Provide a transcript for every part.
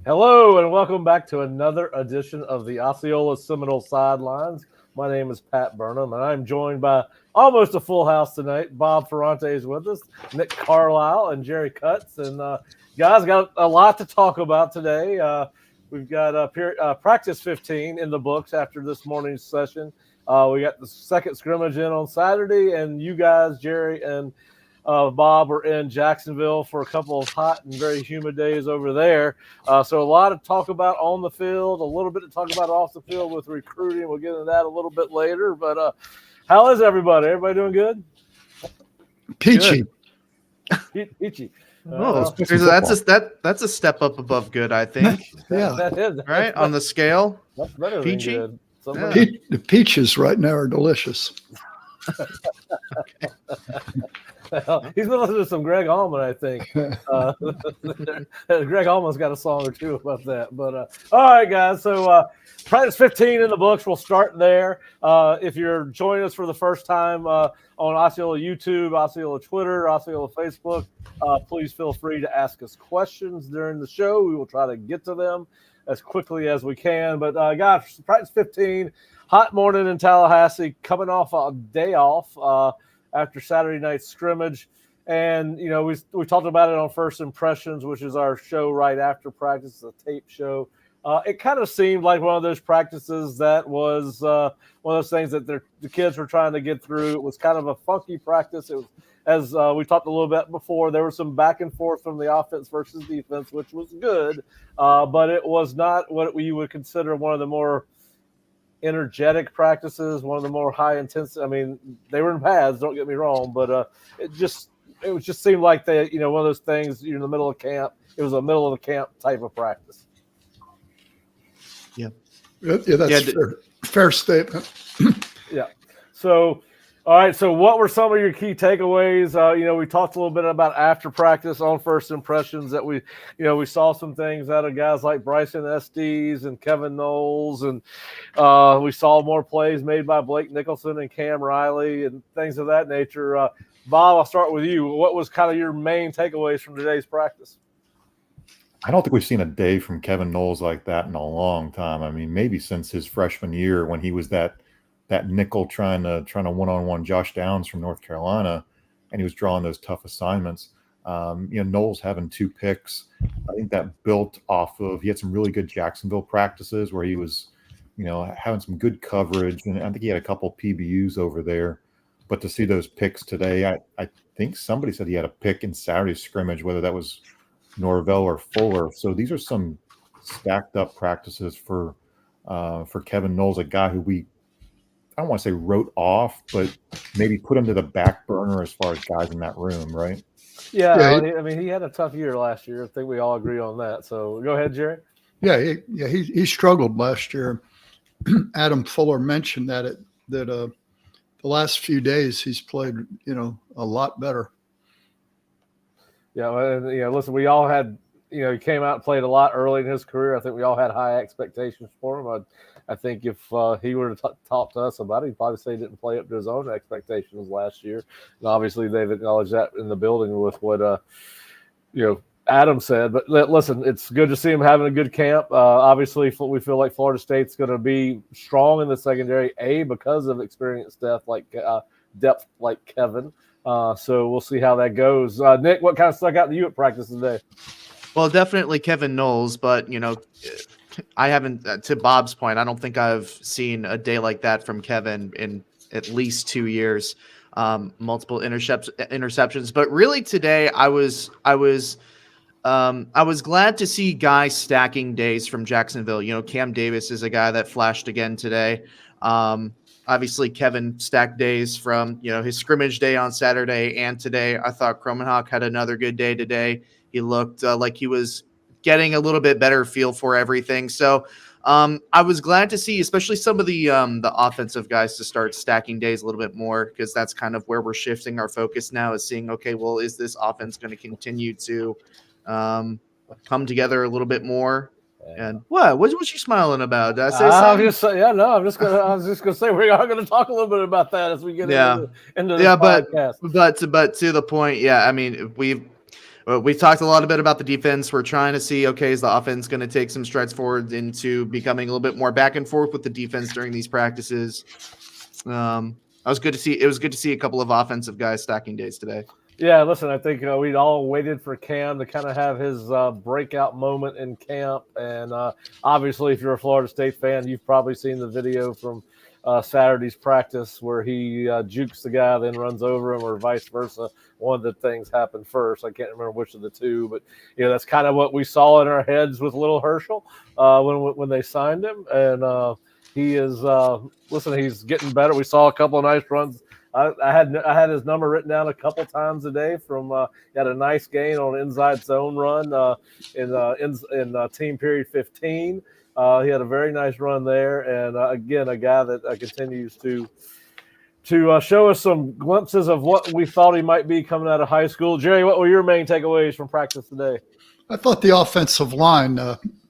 Hello and welcome back to another edition of the Osceola Seminole Sidelines. My name is Pat Burnham, and I'm joined by almost a full house tonight. Bob Ferrante is with us, Nick Carlisle, and Jerry Cutts. And guys, got a lot to talk about today. We've got practice 15 in the books after this morning's session. We got the second scrimmage in on Saturday, and you guys, Jerry and Bob, are in Jacksonville for a couple of hot and very humid days over there. So a lot to talk about on the field, a little bit to talk about off the field with recruiting. We'll get into that a little bit later. But how is everybody? Everybody doing good? Peachy. Good. Peachy. That's a step up above good, I think. Yeah, that is right on the scale. That's better Peachy? than good. Yeah. The peaches right now are delicious. He's been listening to some Greg Allman, I think. Greg Allman's got a song or two about that. But all right, guys. So practice 15 in the books. We'll start there. If you're joining us for the first time on Osceola YouTube, Osceola Twitter, Osceola Facebook, please feel free to ask us questions during the show. We will try to get to them as quickly as we can. But guys, practice 15, hot morning in Tallahassee, coming off a day off after Saturday night's scrimmage. And, you know, we talked about it on First Impressions, which is our show right after practice, a tape show. It kind of seemed like one of those practices that was one of those things that the kids were trying to get through. It was kind of a funky practice. It was, as we talked a little bit before, there was some back and forth from the offense versus defense, which was good. But it was not what we would consider one of the more energetic practices, one of the more high intensity. I mean, they were in pads, don't get me wrong, but it just seemed like one of those things. You're in the middle of camp. It was a middle of the camp type of practice. Yeah, that's fair statement. Yeah. So, all right. So, what were some of your key takeaways? We talked a little bit about after practice on First Impressions that we saw some things out of guys like Bryson Estes and Kevin Knowles, and we saw more plays made by Blake Nicholson and Cam Riley and things of that nature. Bob, I'll start with you. What was kind of your main takeaways from today's practice? I don't think we've seen a day from Kevin Knowles like that in a long time. I mean, maybe since his freshman year when he was that nickel trying to one-on-one Josh Downs from North Carolina, and he was drawing those tough assignments. Knowles having 2 picks, I think that built off of, he had some really good Jacksonville practices where he was, having some good coverage, and I think he had a couple PBUs over there. But to see those picks today, I think somebody said he had a pick in Saturday's scrimmage, whether that was Norvell or Fuller. So these are some stacked up practices for Kevin Knowles, a guy who I don't want to say wrote off, but maybe put him to the back burner as far as guys in that room, right? Yeah. I mean, he had a tough year last year. I think we all agree on that. So go ahead, Jerry. Yeah, he struggled last year. Adam Fuller mentioned that the last few days he's played, a lot better. Yeah, listen, we all had, he came out and played a lot early in his career. I think we all had high expectations for him. I think if he were to talk to us about it, he'd probably say he didn't play up to his own expectations last year. And obviously they've acknowledged that in the building with what, Adam said. But listen, it's good to see him having a good camp. Obviously, we feel like Florida State's going to be strong in the secondary, because of experienced depth like Kevin. So we'll see how that goes. Nick, what kind of stuck out to you at practice today? Well, definitely Kevin Knowles, but I haven't. To Bob's point, I don't think I've seen a day like that from Kevin in at least 2 years. Multiple interceptions, but really today I was glad to see guys stacking days from Jacksonville. Cam Davis is a guy that flashed again today. Obviously, Kevin stacked days from, his scrimmage day on Saturday and today. I thought Cromenhawk had another good day today. He looked like he was getting a little bit better feel for everything. So I was glad to see, especially some of the offensive guys to start stacking days a little bit more, because that's kind of where we're shifting our focus now, is seeing, okay, well, is this offense going to continue to come together a little bit more? And what was you smiling about? Did I say something? I was just gonna say we are going to talk a little bit about that as we get into the podcast. But to the point, I mean, Well, we've talked a lot about the defense. We're trying to see, okay, is the offense going to take some strides forward into becoming a little bit more back and forth with the defense during these practices? It was good to see a couple of offensive guys stacking days today. Yeah, listen, I think we'd all waited for Cam to kind of have his breakout moment in camp. And obviously, if you're a Florida State fan, you've probably seen the video from Saturday's practice where he jukes the guy, then runs over him, or vice versa. One of the things happened first. I can't remember which of the two, but that's kind of what we saw in our heads with little Herschel when they signed him. And he is listen, he's getting better. We saw a couple of nice runs. I had his number written down a couple times a day. He had a nice gain on inside zone run in team period 15. He had a very nice run there, and again, a guy that continues to show us some glimpses of what we thought he might be coming out of high school. Jerry, what were your main takeaways from practice today? I thought the offensive line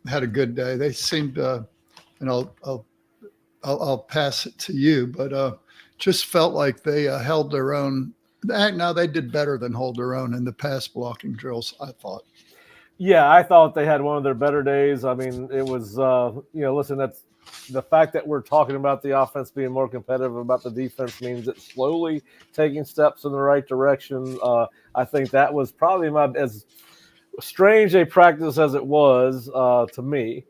had a good day. They seemed, and I'll pass it to you, but just felt like they held their own. Now they did better than hold their own in the pass blocking drills, I thought. Yeah, I thought they had one of their better days. I mean, it was, listen, that's the fact that we're talking about the offense being more competitive about the defense means it's slowly taking steps in the right direction. I think that was probably as strange a practice as it was to me.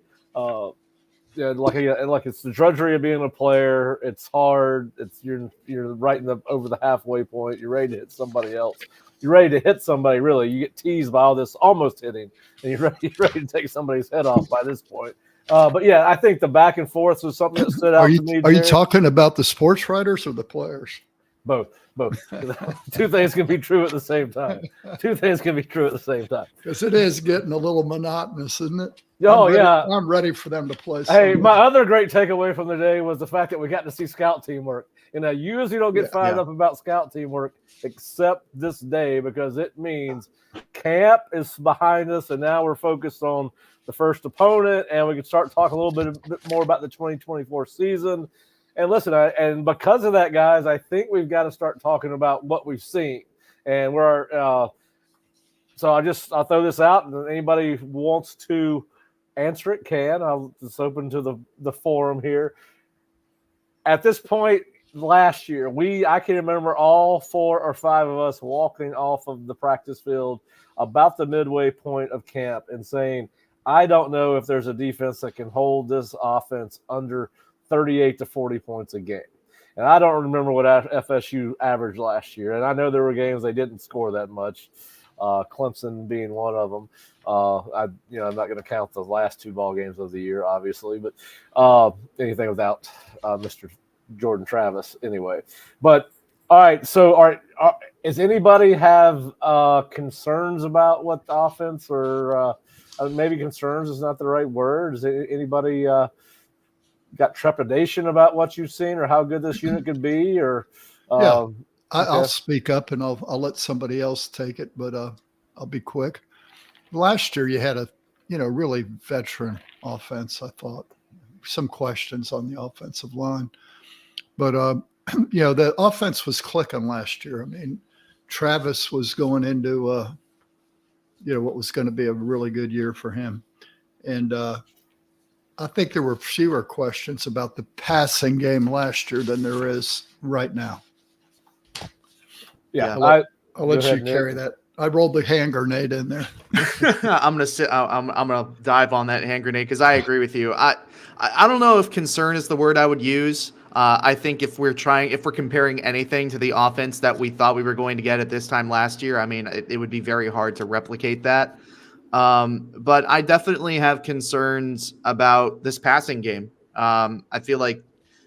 Like it's the drudgery of being a player. It's hard. You're right over the halfway point. You're ready to hit somebody else. You're ready to hit somebody. Really, you get teased by all this almost hitting, and you're ready to take somebody's head off by this point. But yeah, I think the back and forth was something that stood out to me. Are you talking about the sports writers or the players? Both. Two things can be true at the same time. Because it is getting a little monotonous, isn't it? I'm ready for them to play. Hey, my other great takeaway from the day was the fact that we got to see scout teamwork. I usually don't get fired up about scout teamwork except this day, because it means camp is behind us, and now we're focused on the first opponent, and we can start talking a little bit more about the 2024 season. And listen, and because of that, guys, I think we've got to start talking about what we've seen. And so I'll throw this out, and anybody who wants to answer it can. I'll just open to the forum here. At this point last year, I can remember all 4 or 5 of us walking off of the practice field about the midway point of camp and saying, I don't know if there's a defense that can hold this offense under 38 to 40 points a game. And I don't remember what FSU averaged last year. And I know there were games they didn't score that much, Clemson being one of them. I'm not going to count the last 2 ball games of the year, obviously, but anything without Mr. Jordan Travis anyway. But all right, so does anybody have concerns about what the offense, or maybe concerns is not the right word? Is anybody got trepidation about what you've seen or how good this unit could be? Or I'll speak up and I'll let somebody else take it, but I'll be quick. Last year you had a really veteran offense. I thought some questions on the offensive line, but the offense was clicking last year. I mean, Travis was going into what was going to be a really good year for him, and I think there were fewer questions about the passing game last year than there is right now. Yeah, I'll let you carry that. I rolled the hand grenade in there. I'm gonna dive on that hand grenade because I agree with you. I don't know if concern is the word I would use. I think if we're comparing anything to the offense that we thought we were going to get at this time last year, I mean, it would be very hard to replicate that. But I definitely have concerns about this passing game. I feel like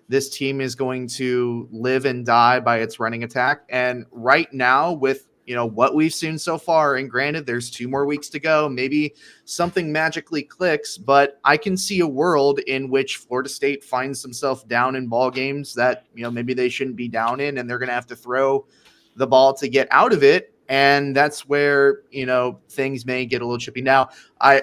this team is going to live and die by its running attack. And right now, with what we've seen so far, and granted, there's 2 more weeks to go, maybe something magically clicks, but I can see a world in which Florida State finds themselves down in ball games that, maybe they shouldn't be down in, and they're going to have to throw the ball to get out of it. And that's where, things may get a little chippy. Now, I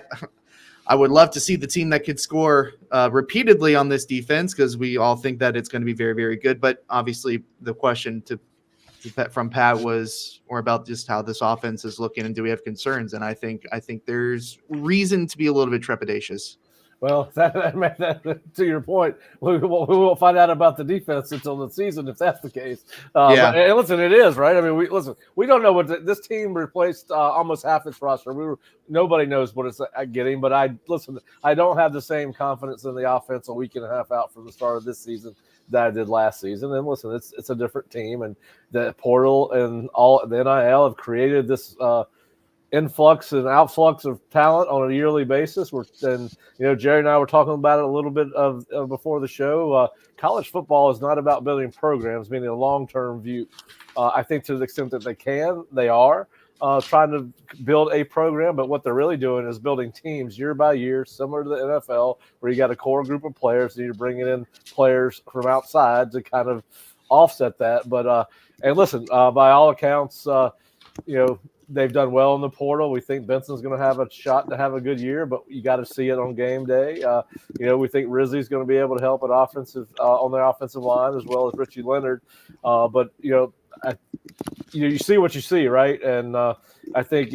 would love to see the team that could score repeatedly on this defense, because we all think that it's going to be very, very good. But obviously the question to from Pat was more about just how this offense is looking and do we have concerns? And I think there's reason to be a little bit trepidatious. Well, that to your point, we won't find out about the defense until the season if that's the case. Yeah. But, and listen, it is right. I mean, we don't know what this team replaced almost half its roster. Nobody knows what it's getting. But I don't have the same confidence in the offense a week and a half out from the start of this season that I did last season. And listen, it's a different team, and the portal and all the NIL have created this influx and outflux of talent on a yearly basis. Jerry and I were talking about it a little bit of before the show. College football is not about building programs, meaning a long-term view. I think to the extent that they are trying to build a program, but what they're really doing is building teams year by year, similar to the NFL, where you got a core group of players and you're bringing in players from outside to kind of offset that. But and listen, by all accounts, they've done well in the portal. We think Benson's going to have a shot to have a good year, but you got to see it on game day. We think Rizzi's going to be able to help on their offensive line as well as Richie Leonard. But you see what you see, right? And I think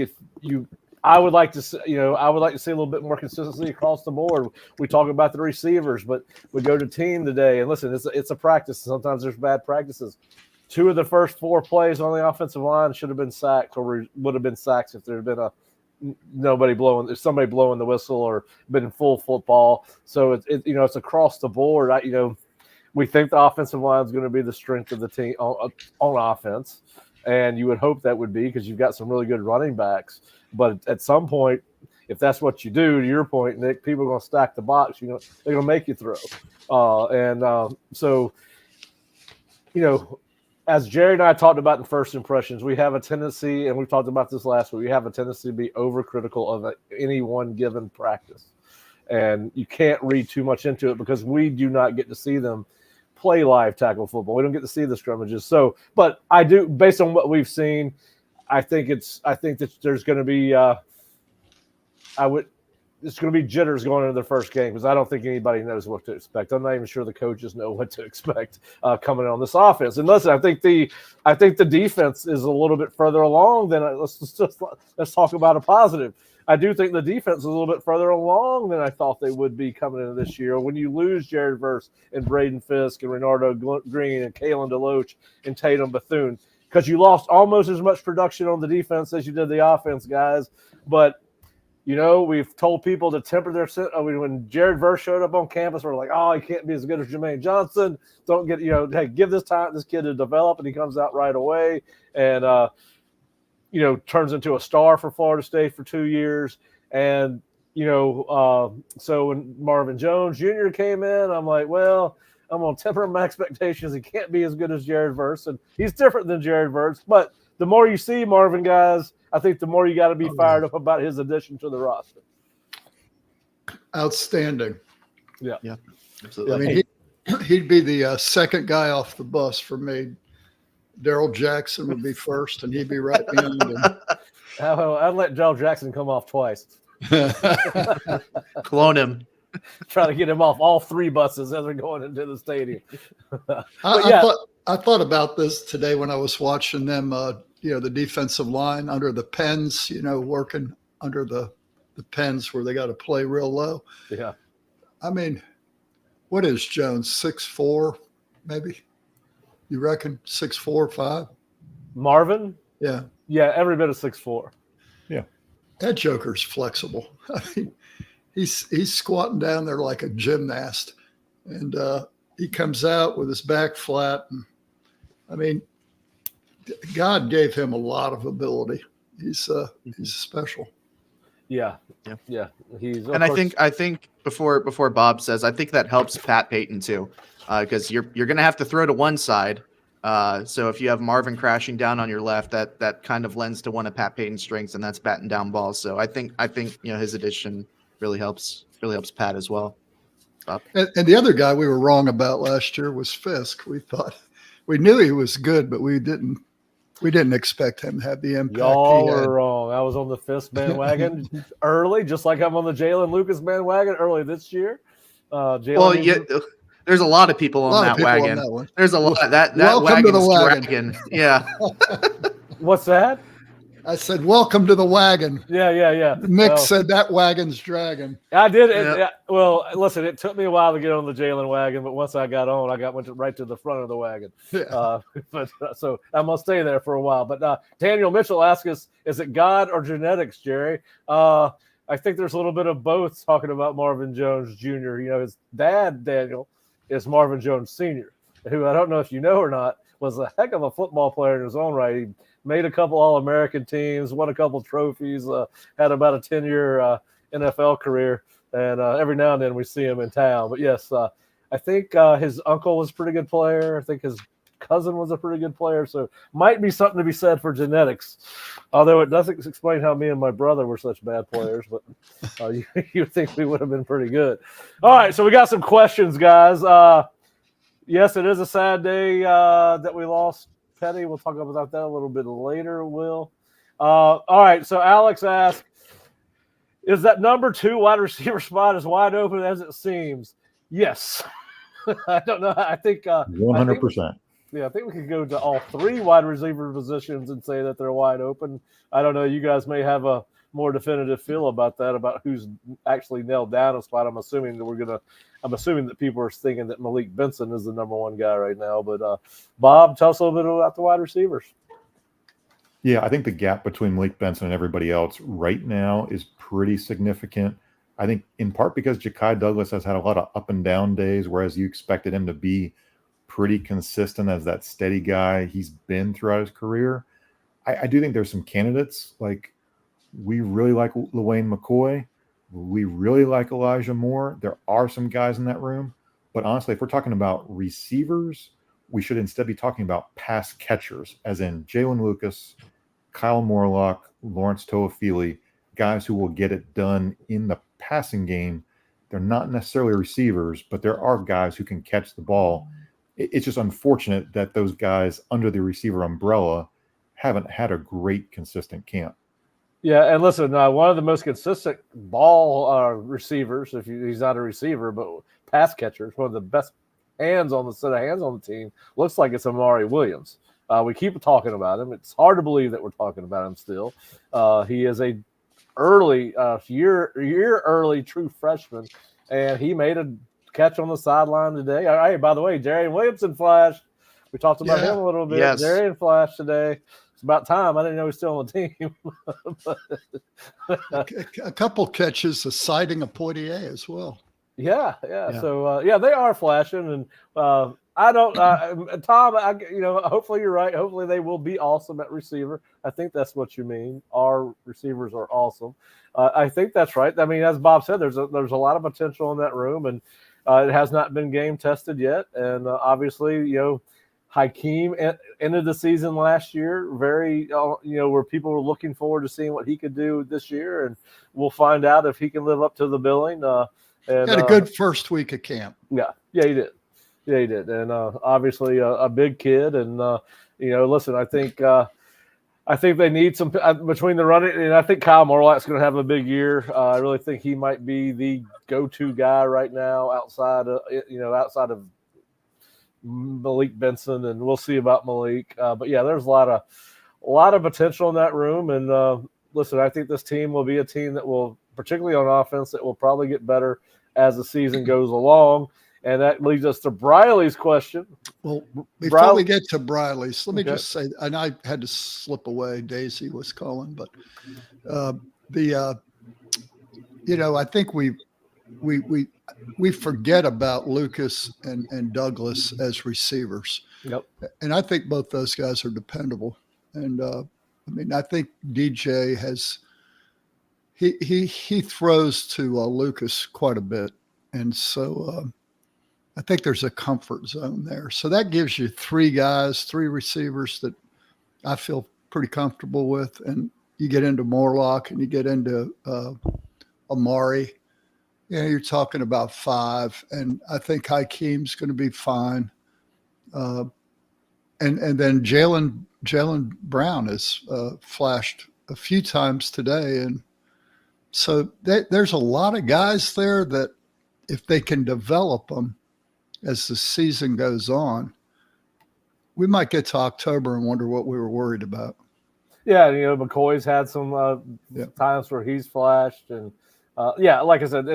I would like to see a little bit more consistency across the board. We talk about the receivers, but we go to team today, and listen, it's a practice. Sometimes there's bad practices. 2 of the first 4 plays on the offensive line should have been sacked, or would have been sacks if there had been somebody blowing the whistle or been full football. So it's across the board. We think the offensive line is going to be the strength of the team on offense, and you would hope that would be because you've got some really good running backs. But at some point, if that's what you do, to your point, Nick, people are going to stack the box. They're going to make you throw, as Jerry and I talked about in first impressions, we have a tendency, and we've talked about this last week, we have a tendency to be overcritical of any one given practice. And you can't read too much into it because we do not get to see them play live tackle football. We don't get to see the scrimmages. So, but I do, based on what we've seen, I think that there's going to be it's going to be jitters going into the first game because I don't think anybody knows what to expect. I'm not even sure the coaches know what to expect coming on this offense. And listen, I think the defense is a little bit further along than let's talk about a positive. I do think the defense is a little bit further along than I thought they would be coming into this year. When you lose Jared Verse and Braden Fisk and Renardo Green and Kalen DeLoach and Tatum Bethune, because you lost almost as much production on the defense as you did the offense, guys. But we've told people to temper their when Jared Verse showed up on campus, we're like, oh, he can't be as good as Jermaine Johnson. Don't get, hey, give this kid to develop, and he comes out right away and, turns into a star for Florida State for 2 years. And, so when Marvin Jones Jr. came in, I'm like, well, I'm going to temper my expectations. He can't be as good as Jared Verse, and he's different than Jared Verse. But the more you see Marvin, guys, I think the more you got to be fired up about his addition to the roster. Outstanding. Yeah, absolutely. I mean, he'd be the second guy off the bus for me. Daryl Jackson would be first, and he'd be right behind him. I'd let Daryl Jackson come off twice. Clone him. Try to get him off all 3 buses as they're going into the stadium. I thought about this today when I was watching them, the defensive line under the pens, working under the pens where they got to play real low. Yeah. I mean, what is Jones, 6'4", maybe? You reckon 6'4", 5"? Marvin? Yeah. Yeah, every bit of 6'4". Yeah. That joker's flexible. I mean, he's squatting down there like a gymnast, and he comes out with his back flat. And, I mean, God gave him a lot of ability. He's special. Yeah. I think before Bob says, I think that helps Pat Payton too, because you're going to have to throw to one side. So if you have Marvin crashing down on your left, that kind of lends to one of Pat Payton's strengths, and that's batting down balls. So I think his addition really helps Pat as well. And the other guy we were wrong about last year was Fisk. We knew he was good, but we didn't expect him to have the impact. Y'all were wrong. I was on the Fisk bandwagon early, just like I'm on the Jalen Lucas bandwagon early this year. There's a lot of people on that wagon. On that one. There's a lot of that Welcome to the wagon. dragging. Yeah. What's that? I said, welcome to the wagon. Yeah. Nick said that wagon's dragging. I did. Yep. Well, listen, it took me a while to get on the Jalen wagon, but once I got on, went right to the front of the wagon. Yeah. So I'm going to stay there for a while. But Daniel Mitchell asked us, is it God or genetics, Jerry? I think there's a little bit of both, talking about Marvin Jones Jr. You know, his dad, Daniel, is Marvin Jones Sr., who I don't know if you know or not, was a heck of a football player in his own right. He made a couple All-American teams, won a couple trophies, had about a 10-year NFL career, and every now and then we see him in town. But, yes, I think his uncle was a pretty good player. I think his cousin was a pretty good player, so might be something to be said for genetics, although it doesn't explain how me and my brother were such bad players, but you'd think we would have been pretty good. All right, so we got some questions, guys. Yes, it is a sad day that we lost Petty. We'll talk about that a little bit later, Will. All right, so Alex asked, is that number 2 wide receiver spot as wide open as it seems? Yes. I don't know. I think 100%. I think we could go to all 3 wide receiver positions and say that they're wide open. I don't know. You guys may have a more definitive feel about that, about who's actually nailed down a spot. I'm assuming that people are thinking that Malik Benson is the number 1 guy right now. But Bob, tell us a little bit about the wide receivers. Yeah, I think the gap between Malik Benson and everybody else right now is pretty significant. I think in part because Ja'Kai Douglas has had a lot of up and down days, whereas you expected him to be pretty consistent as that steady guy he's been throughout his career. I do think there's some candidates. Like, we really like LaWayne McCoy. We really like Elijah Moore. There are some guys in that room. But honestly, if we're talking about receivers, we should instead be talking about pass catchers, as in Jalen Lucas, Kyle Morlock, Lawrence Toafili, guys who will get it done in the passing game. They're not necessarily receivers, but there are guys who can catch the ball. It's just unfortunate that those guys under the receiver umbrella haven't had a great consistent camp. Yeah, and listen, one of the most consistent ball receivers, he's not a receiver, but pass catchers, one of the best hands on the team, looks like it's Amari Williams. We keep talking about him. It's hard to believe that we're talking about him still. He is a year early true freshman, and he made a catch on the sideline today. Hey, by the way, Darian Williamson flashed. We talked about him a little bit. Yes. Darian flashed today. It's about time. I didn't know he was still on the team. A couple catches, a sighting of Poitier as well. Yeah. So, they are flashing. And I don't Tom, hopefully you're right. Hopefully they will be awesome at receiver. I think that's what you mean. Our receivers are awesome. I think that's right. I mean, as Bob said, there's a lot of potential in that room, and it has not been game tested yet. And obviously, Hakeem ended the season last year very, where people were looking forward to seeing what he could do this year, and we'll find out if he can live up to the billing. And had a good first week of camp. Yeah, he did. And obviously a big kid. And listen, I think they need some between the running, and I think Kyle Morlock's going to have a big year. I really think he might be the go-to guy right now outside of Malik Benson, and we'll see about Malik. But yeah, there's a lot of potential in that room. And listen, I think this team will be a team that will, particularly on offense, that will probably get better as the season goes along. And that leads us to Briley's question. Well, before we get to Briley's, let me just say, and I had to slip away. Daisy was calling, but I think we forget about Lucas and Douglas as receivers. Yep. And I think both those guys are dependable. And I think DJ he throws to Lucas quite a bit, and so I think there's a comfort zone there. So that gives you 3 receivers that I feel pretty comfortable with. And you get into Morlock and you get into Amari. You're talking about 5. And I think Hakeem's going to be fine. And then Jalen Brown has flashed a few times today. And so there's a lot of guys there that if they can develop them, as the season goes on, we might get to October and wonder what we were worried about. Yeah, McCoy's had some times where he's flashed, and like I said,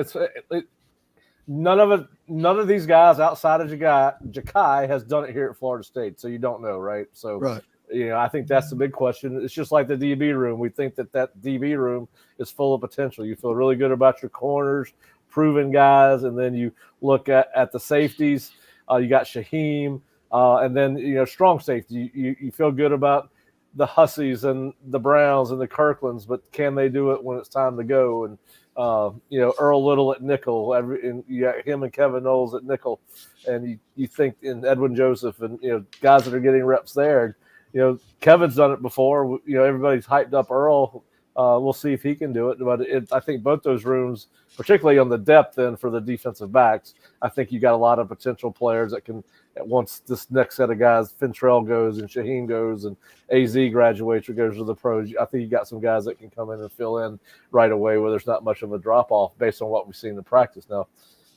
none of these guys outside of Ja'Kai has done it here at Florida State, so you don't know, right? So, right. I think that's the big question. It's just like the DB room. We think that DB room is full of potential. You feel really good about your corners, proven guys, and then you look at the safeties. You got Shaheem, and then strong safety. You feel good about the Hussies and the Browns and the Kirklands, but can they do it when it's time to go? And Earl Little at nickel, and you got him and Kevin Knowles at nickel, and you think in Edwin Joseph and guys that are getting reps there. Kevin's done it before. Everybody's hyped up Earl. We'll see if he can do it. But I think both those rooms, particularly on the depth end for the defensive backs, I think you got a lot of potential players that can. Once this next set of guys, Fintrell goes and Shaheem goes and AZ graduates or goes to the pros, I think you got some guys that can come in and fill in right away where there's not much of a drop-off based on what we've seen in practice. Now,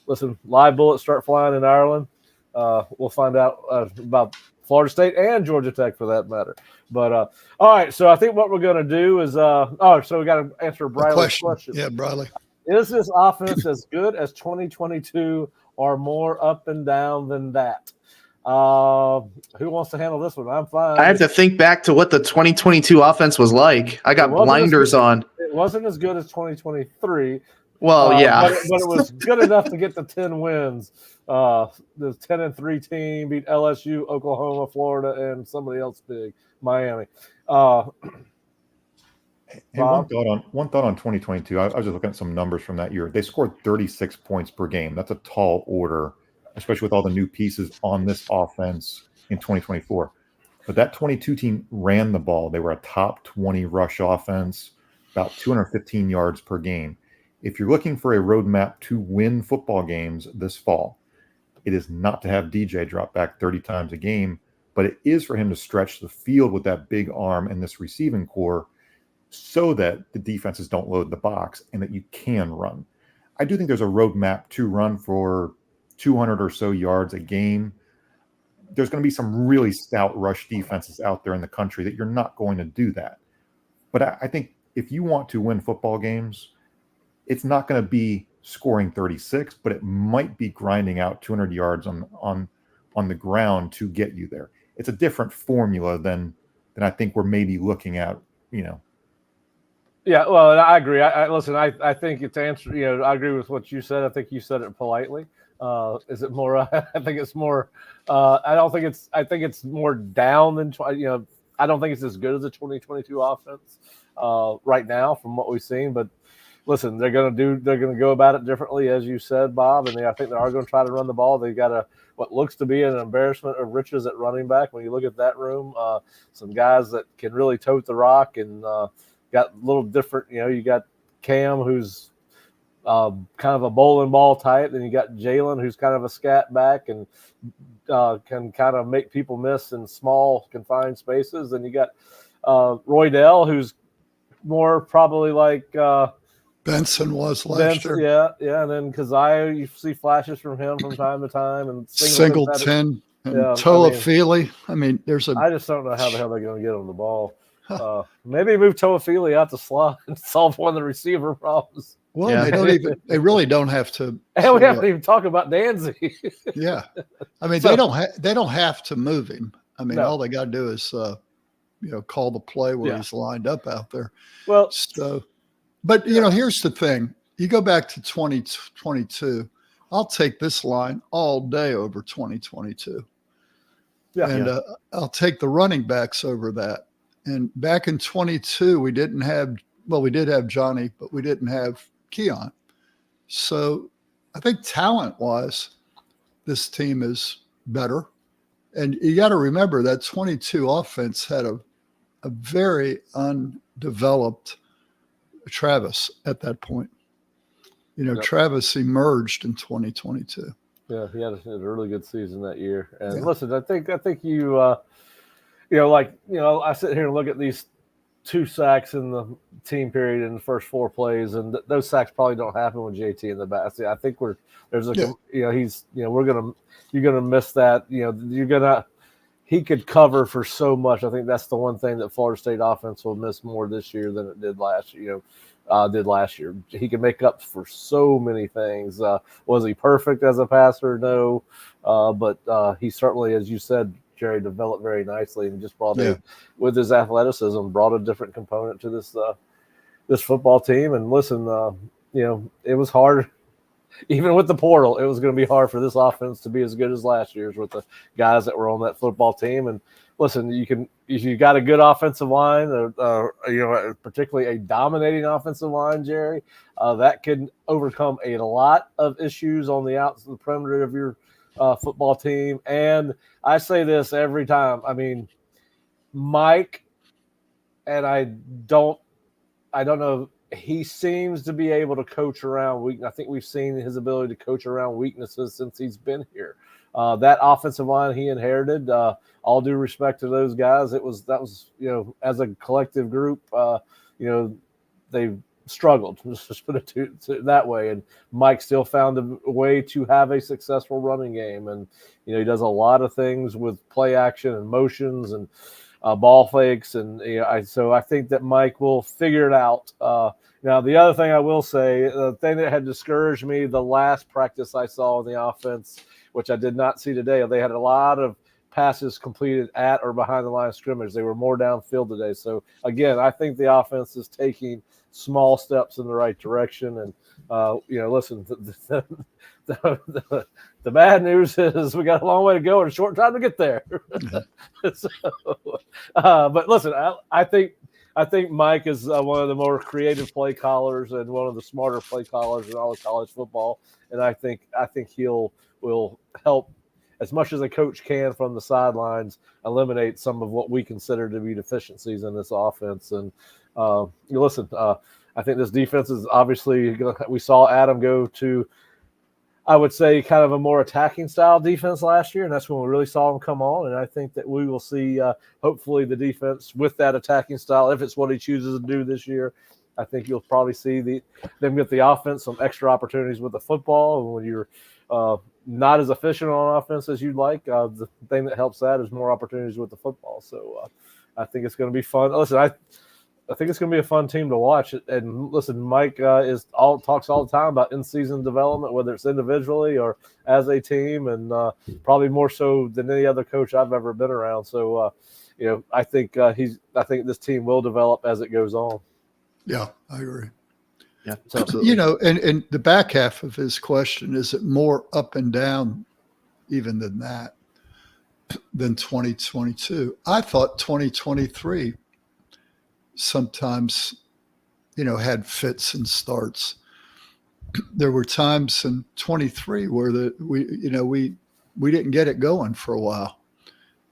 listen, live bullets start flying in Ireland. We'll find out about Florida State and Georgia Tech for that matter. But, all right, so I think what we're going to do is so we got to answer Briley's question. Yeah, Briley. Is this offense as good as 2022 or more up and down than that? Who wants to handle this one? I'm fine. I have to think back to what the 2022 offense was like. I got blinders on. It wasn't as good as 2023. Well, yeah. But it was good enough to get the 10 wins. The 10-3 team beat LSU, Oklahoma, Florida, and somebody else big, Miami. And one thought on 2022. I was just looking at some numbers from that year. They scored 36 points per game. That's a tall order, especially with all the new pieces on this offense in 2024. But that 22 team ran the ball. They were a top 20 rush offense, about 215 yards per game. If you're looking for a roadmap to win football games this fall, it is not to have DJ drop back 30 times a game, but it is for him to stretch the field with that big arm and this receiving core so that the defenses don't load the box and that you can run. I do think there's a roadmap to run for 200 or so yards a game. There's going to be some really stout rush defenses out there in the country that you're not going to do that. But I think if you want to win football games, it's not going to be scoring 36, but it might be grinding out 200 yards on the ground to get you there. It's a different formula than I think we're maybe looking at, Yeah, well, I agree. Listen. I think it's answer. I agree with what you said. I think you said it politely. Is it more? I think it's more. I don't think it's. I think it's more down than. I don't think it's as good as the 2022 offense right now from what we've seen. But listen, they're going to go about it differently, as you said, Bob. And I think they are going to try to run the ball. They got what looks to be an embarrassment of riches at running back. When you look at that room, some guys that can really tote the rock and got a little different. You got Cam, who's kind of a bowling ball type. Then you got Jalen, who's kind of a scat back and can kind of make people miss in small confined spaces. Then you got Roydell, who's more probably like Benson was last year. Yeah. And then Keziah, you see flashes from him from time to time. And Singleton and Toafili. I just don't know how the hell they're going to get him the ball. Maybe move Toafili out the slot and solve one of the receiver problems. Well, they really don't have to. And we haven't even talked about Danzy. Yeah. They don't have to move him. All they got to do is, call the play where he's lined up out there. Well, but here's the thing. You go back to 2022, I'll take this line all day over 2022. Yeah. And I'll take the running backs over that. And back in 22, we did have Johnny, but we didn't have Keon. So I think talent-wise, this team is better. And you got to remember that 22 offense had a very undeveloped Travis at that point. Travis emerged in 2022. Yeah, he had a really good season that year. And listen, I think you – I sit here and look at these 2 sacks in the team period in the first 4 plays, and those sacks probably don't happen with JT in the back. I think you're gonna miss that. He could cover for so much. I think that's the one thing that Florida State offense will miss more this year than it did last year. He can make up for so many things. Was he perfect as a passer? No, but he certainly, as you said, Jerry, developed very nicely and just brought with his athleticism, brought a different component to this football team. And listen, it was hard. Even with the portal, it was going to be hard for this offense to be as good as last year's with the guys that were on that football team. And listen, if you got a good offensive line, particularly a dominating offensive line, Jerry, that can overcome a lot of issues on the outside, the perimeter of your football team. And I say this every time. I mean, Mike, and I don't know. He seems to be able to coach around weakness. I think we've seen his ability to coach around weaknesses since he's been here. That offensive line he inherited, all due respect to those guys, that was as a collective group, they struggled. Let's just put it that way. And Mike still found a way to have a successful running game, and he does a lot of things with play action and motions and ball fakes, and so I think that Mike will figure it out. Now, the other thing I will say, the thing that had discouraged me the last practice I saw in the offense, which I did not see today, they had a lot of passes completed at or behind the line of scrimmage. They were more downfield today. So, again, I think the offense is taking small steps in the right direction. And, listen, the bad news is we got a long way to go and a short time to get there. But listen, I think Mike is one of the more creative play callers and one of the smarter play callers in all of college football. And I think will help as much as a coach can from the sidelines eliminate some of what we consider to be deficiencies in this offense. And I think this defense is obviously we saw Adam go to, I would say, kind of a more attacking style defense last year, and that's when we really saw him come on. And I think that we will see, hopefully, the defense with that attacking style, if it's what he chooses to do this year. I think you'll probably see them get the offense some extra opportunities with the football. And when you're not as efficient on offense as you'd like, the thing that helps that is more opportunities with the football. So I think it's going to be fun. Listen, I think it's going to be a fun team to watch. And listen, Mike talks all the time about in-season development, whether it's individually or as a team, and probably more so than any other coach I've ever been around. So, I think this team will develop as it goes on. Yeah, I agree. Yeah, absolutely. And the back half of his question, is it more up and down even than that than 2022? I thought 2023 sometimes, had fits and starts. There were times in 23 where we didn't get it going for a while,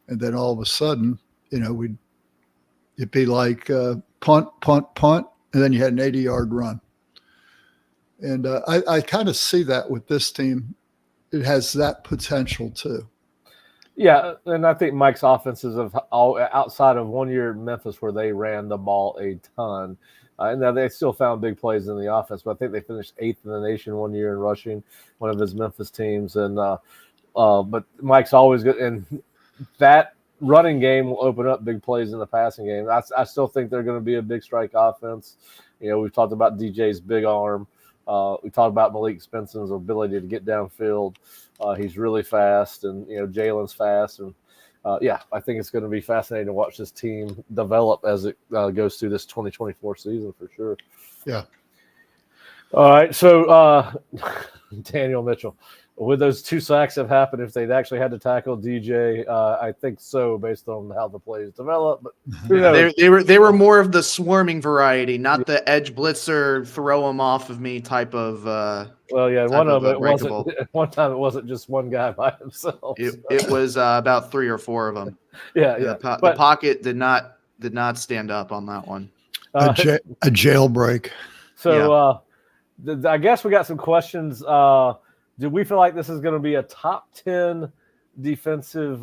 and then all of a sudden, it'd be like punt, and then you had an 80-yard run. And I kind of see that with this team. It has that potential too. Yeah, and I think Mike's offenses have all outside of 1 year in Memphis where they ran the ball a ton. And now they still found big plays in the offense, but I think they finished 8th in the nation 1 year in rushing, one of his Memphis teams. And but Mike's always good, and that running game will open up big plays in the passing game. I still think they're going to be a big strike offense. We've talked about DJ's big arm. We talked about Malik Spenson's ability to get downfield. He's really fast, and Jalen's fast, and I think it's going to be fascinating to watch this team develop as it goes through this 2024 season for sure. Yeah. All right, so Daniel Mitchell, would those 2 sacks have happened if they'd actually had to tackle DJ? I think so, based on how the plays develop. But who knows? They were more of the swarming variety, not the edge blitzer, throw them off of me type of. One time it wasn't just one guy by himself. It was about 3 or 4 of them. Yeah. The pocket did not stand up on that one. A jailbreak. So I guess we got some questions. Do we feel like this is going to be a top 10 defensive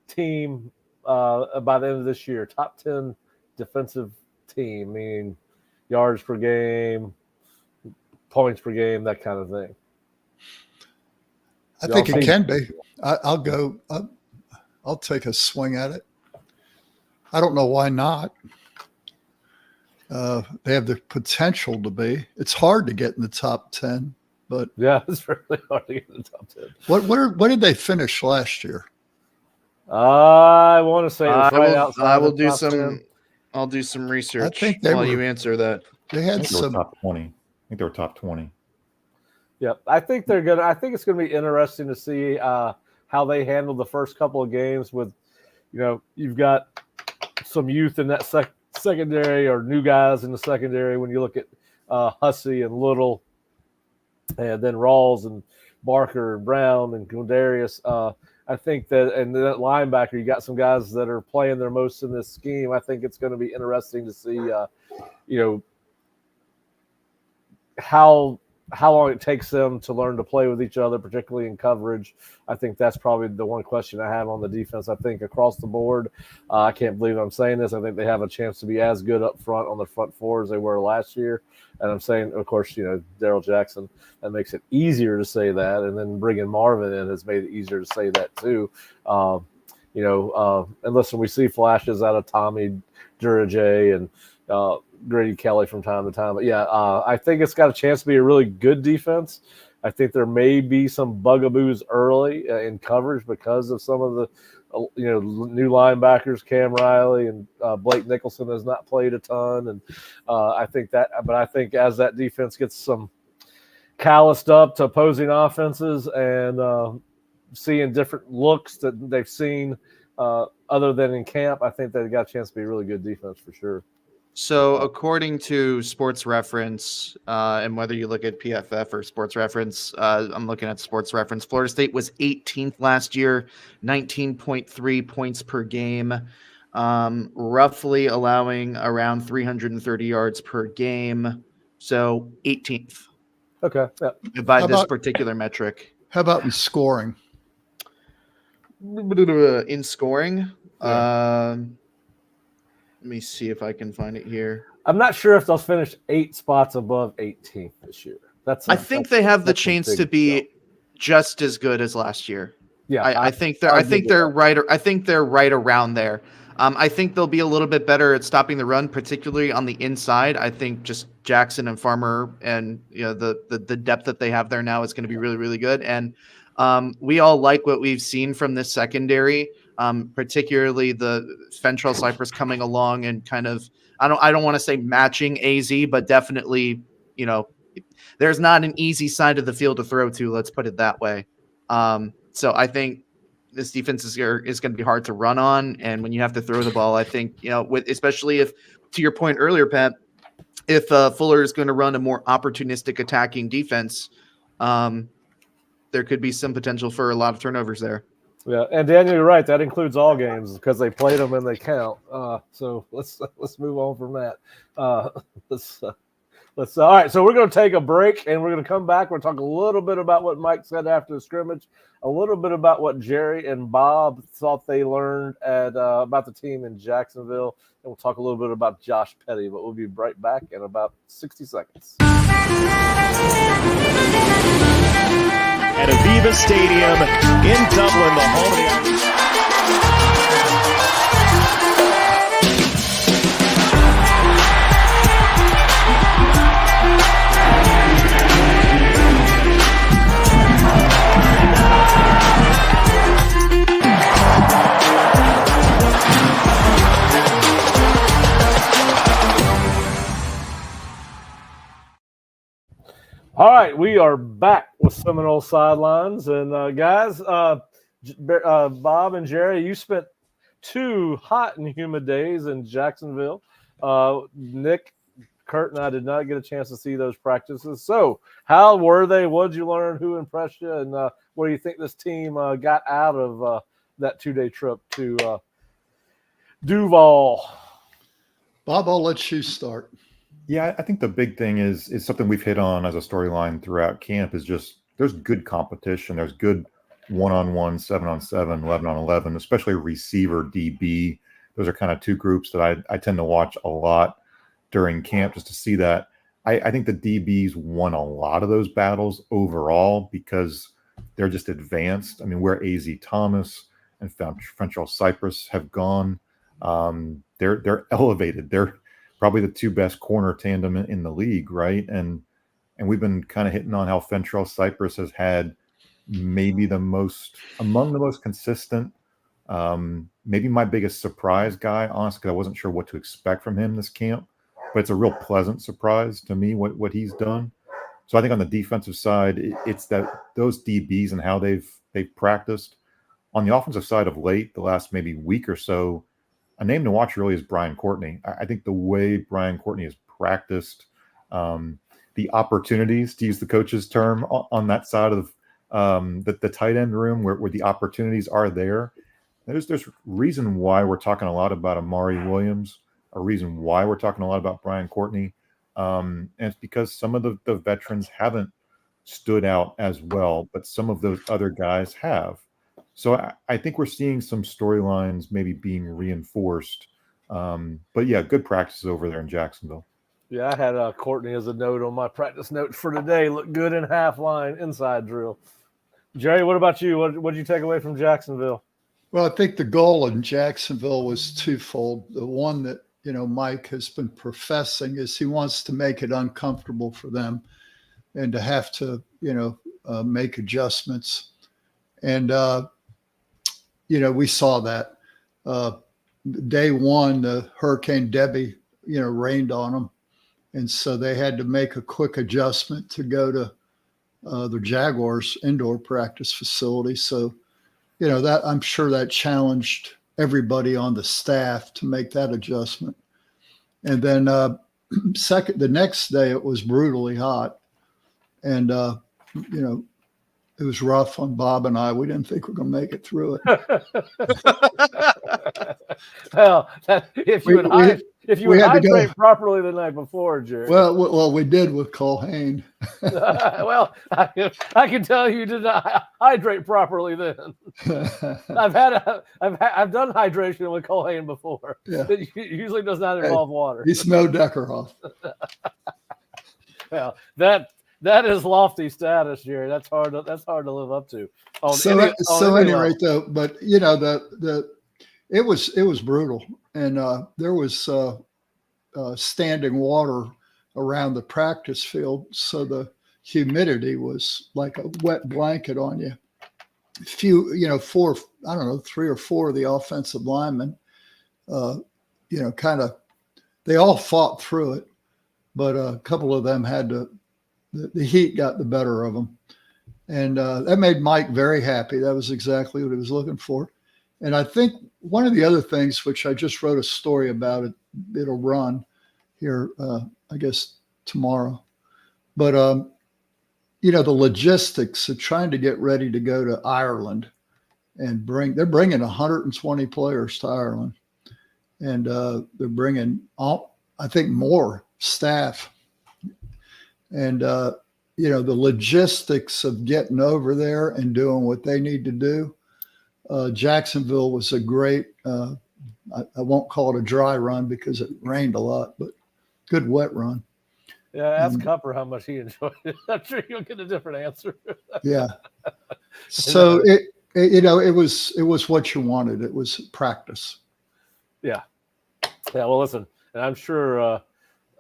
team by the end of this year? Top 10 defensive team, meaning yards per game, points per game, that kind of thing? I think it can be. I'll go. I'll take a swing at it. I don't know why not. They have the potential to be. It's hard to get in the top 10, but yeah, it's really hard to get in the top 10. What did they finish last year? I want to say it was right outside. I will the do top some. 10. I'll do some research think while you answer that. They I had think they were some. top 20. I think they were top 20. Yeah, I think they're gonna. I think it's gonna be interesting to see how they handle the first couple of games. With, you've got some youth in that secondary, or new guys in the secondary. When you look at Hussey and Little, and then Rawls and Barker and Brown and Gundarius, I think that, and that linebacker, you got some guys that are playing their most in this scheme. I think it's going to be interesting to see, how long it takes them to learn to play with each other, particularly in coverage. I think that's probably the one question I have on the defense. I think across the board, I can't believe I'm saying this, I think they have a chance to be as good up front on the front four as they were last year. And I'm saying, of course, Daryl Jackson, that makes it easier to say that. And then bringing Marvin in has made it easier to say that too. And listen, we see flashes out of Tommy Durajay and Grady Kelly from time to time. But yeah, I think it's got a chance to be a really good defense. I think there may be some bugaboos early in coverage because of some of the new linebackers. Cam Riley and Blake Nicholson has not played a ton, and I think as that defense gets some calloused up to opposing offenses and seeing different looks that they've seen other than in camp, I think they've got a chance to be a really good defense for sure. So according to Sports Reference, and whether you look at PFF or Sports Reference, I'm looking at Sports Reference, Florida State was 18th last year, 19.3 points per game, roughly allowing around 330 yards per game. So 18th. Okay. Yeah. By this particular metric. How about in scoring? In scoring? Yeah. Let me see if I can find it here. I'm not sure if they'll finish 8 spots above 18th this year. I think they have the chance to be just as good as last year. Yeah, I think they're right. I think they're right around there. I think they'll be a little bit better at stopping the run, particularly on the inside. I think just Jackson and Farmer and the depth that they have there now is going to be really, really good. And we all like what we've seen from this secondary. Particularly the Fentrell Cypress coming along and kind of, I don't want to say matching AZ, but definitely, there's not an easy side of the field to throw to. Let's put it that way. So I think this defense is going to be hard to run on. And when you have to throw the ball, I think, especially if, to your point earlier, Pat, if Fuller is going to run a more opportunistic attacking defense, there could be some potential for a lot of turnovers there. Yeah, and Daniel, you're right. That includes all games because they played them and they count. So let's move on from that. Let's. All right. So we're going to take a break and we're going to come back. We're going to talk a little bit about what Mike said after the scrimmage, a little bit about what Jerry and Bob thought they learned about the team in Jacksonville, and we'll talk a little bit about Josh Petty. But we'll be right back in about 60 seconds. At Aviva Stadium in Dublin, the home of the All right, we are back with Seminole Sidelines. And guys, Bob and Jerry, you spent 2 hot and humid days in Jacksonville. Nick, Kurt, and I did not get a chance to see those practices. So how were they? What did you learn? Who impressed you? And what do you think this team got out of that 2-day trip to Duval? Bob, I'll let you start. Yeah, I think the big thing is something we've hit on as a storyline throughout camp is just there's good competition. There's good 1-on-1, 7-on-7, 11-on-11, especially receiver DB those are kind of two groups that I tend to watch a lot during camp just to see that. I think the DBs won a lot of those battles overall because they're just advanced. I mean, where AZ Thomas and Frentrell Cypress have gone, they're elevated. They're probably the two best corner tandem in the league, right? And we've been kind of hitting on how Frentrell Cypress has had maybe among the most consistent, maybe my biggest surprise guy, honestly, because I wasn't sure what to expect from him this camp. But it's a real pleasant surprise to me what he's done. So I think on the defensive side, it's that those DBs and how they've practiced. On the offensive side of late, the last maybe week or so, a name to watch really is Brian Courtney. I think the way Brian Courtney has practiced, the opportunities, to use the coach's term, on that side of the tight end room where the opportunities are there. There's reason why we're talking a lot about Amari Williams, a reason why we're talking a lot about Brian Courtney. And it's because some of the veterans haven't stood out as well, but some of those other guys have. So I think we're seeing some storylines maybe being reinforced. But yeah, good practices over there in Jacksonville. Yeah, I had Courtney as a note on my practice notes for today. Look good in half line inside drill. Jerry, what about you? What did you take away from Jacksonville? Well, I think the goal in Jacksonville was twofold. The one that, Mike has been professing is he wants to make it uncomfortable for them and to have to, make adjustments. And, we saw that. Day one, the Hurricane Debbie, rained on them. And so they had to make a quick adjustment to go to the Jaguars indoor practice facility. So, that I'm sure that challenged everybody on the staff to make that adjustment. And then the next day it was brutally hot. And, it was rough on Bob and I. We didn't think we were going to make it through it. Well, if you would hydrate properly the night before, Jerry. Well, we did with Colhane. Well, I can tell you did not hydrate properly then. I've done hydration with Colhane before. Yeah. It usually does not involve water. He's no Deckerhoff. Well, that is lofty status, Jerry. That's hard to live up to. Anyway, though, but it was brutal, and there was standing water around the practice field, so the humidity was like a wet blanket on you. Three or four of the offensive linemen, they all fought through it, but a couple of them had to. The heat got the better of them. And that made Mike very happy. That was exactly what he was looking for. And I think one of the other things, which I just wrote a story about, it'll run here, I guess, tomorrow. But, the logistics of trying to get ready to go to Ireland and they're bringing 120 players to Ireland. And they're bringing, I think, more staff. And, the logistics of getting over there and doing what they need to do. Jacksonville was a great, I won't call it a dry run because it rained a lot, but good wet run. Yeah, ask Cupper how much he enjoyed it. I'm sure you'll get a different answer. Yeah. So it was what you wanted. It was practice. Yeah. Yeah. Well, listen, and I'm sure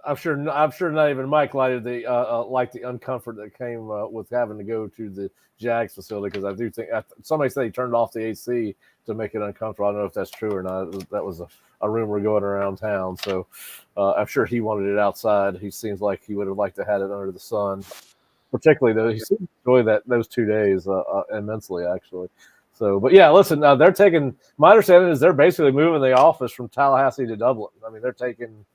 not even Mike liked the uncomfort that came with having to go to the Jags facility, because I do think somebody said he turned off the AC to make it uncomfortable. I don't know if that's true or not. That was a rumor going around town. So I'm sure he wanted it outside. He seems like he would have liked to have it under the sun. Particularly though, he seemed to enjoy those 2 days immensely, actually. So, but yeah, listen, they're taking. My understanding is they're basically moving the office from Tallahassee to Dublin. I mean, they're taking